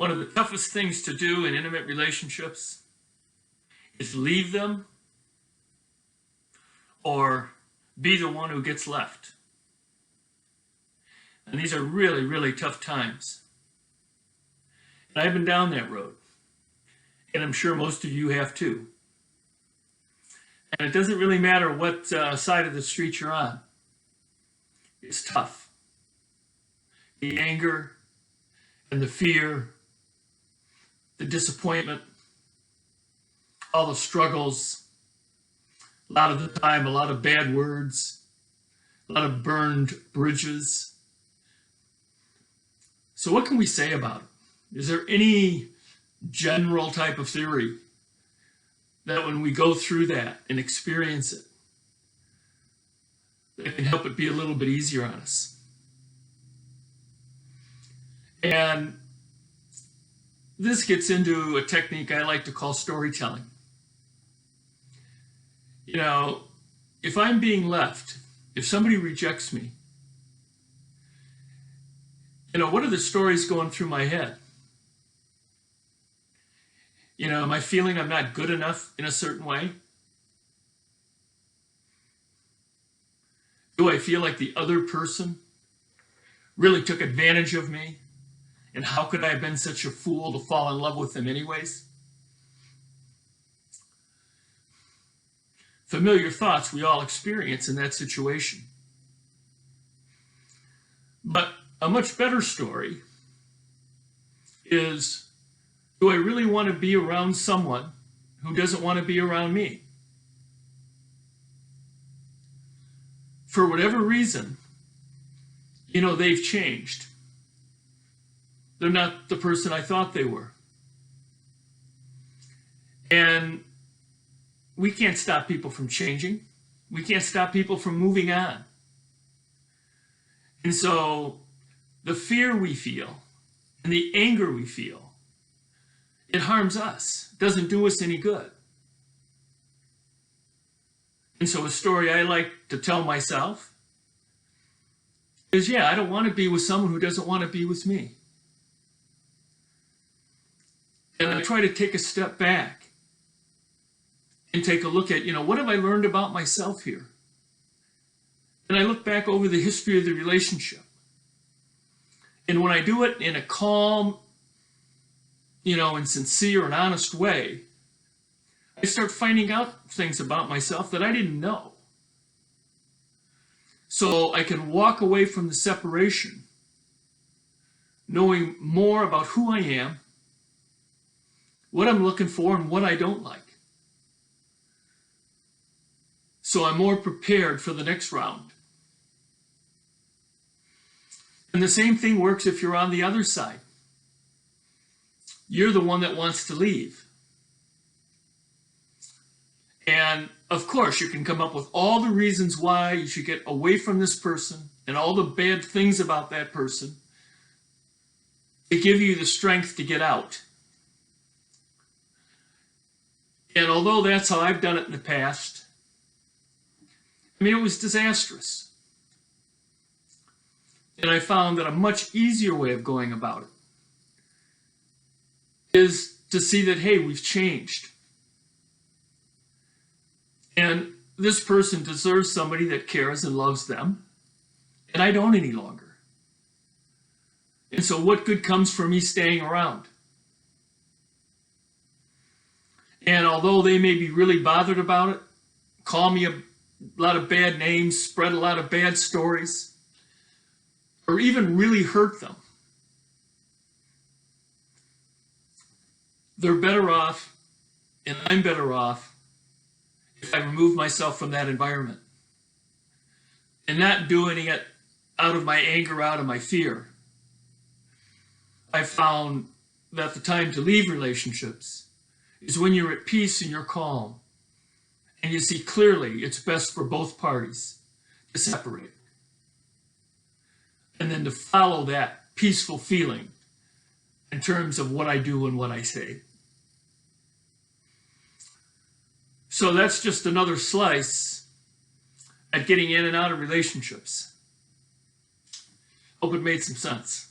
One of the toughest things to do in intimate relationships is leave them or be the one who gets left. And these are really, really tough times. And I've been down that road. And I'm sure most of you have too. And it doesn't really matter what side of the street you're on. It's tough. The anger and the fear, the disappointment, all the struggles, a lot of the time, a lot of bad words, a lot of burned bridges. So what can we say about it? Is there any general type of theory that when we go through that and experience it, that can help it be a little bit easier on us? And this gets into a technique I like to call storytelling. You know, if I'm being left, if somebody rejects me, what are the stories going through my head? Am I feeling I'm not good enough in a certain way? Do I feel like the other person really took advantage of me? And how could I have been such a fool to fall in love with them anyways? Familiar thoughts we all experience in that situation. But a much better story is, do I really want to be around someone who doesn't want to be around me? For whatever reason, they've changed. They're not the person I thought they were. And we can't stop people from changing. We can't stop people from moving on. And so the fear we feel and the anger we feel, it harms us. It doesn't do us any good. And so a story I like to tell myself is, I don't want to be with someone who doesn't want to be with me. And I try to take a step back and take a look at, what have I learned about myself here? And I look back over the history of the relationship. And when I do it in a calm, and sincere and honest way, I start finding out things about myself that I didn't know. So I can walk away from the separation knowing more about who I am, what I'm looking for, and what I don't like. So I'm more prepared for the next round. And the same thing works if you're on the other side. You're the one that wants to leave. And of course, you can come up with all the reasons why you should get away from this person and all the bad things about that person to give you the strength to get out. And although that's how I've done it in the past, it was disastrous. And I found that a much easier way of going about it is to see that, hey, we've changed. And this person deserves somebody that cares and loves them, and I don't any longer. And so what good comes from me staying around? And although they may be really bothered about it, call me a lot of bad names, spread a lot of bad stories, or even really hurt them, they're better off, and I'm better off, if I remove myself from that environment. And not doing it out of my anger, out of my fear. I found that the time to leave relationships is when you're at peace and you're calm and you see clearly it's best for both parties to separate. And then to follow that peaceful feeling in terms of what I do and what I say. So that's just another slice at getting in and out of relationships. Hope it made some sense.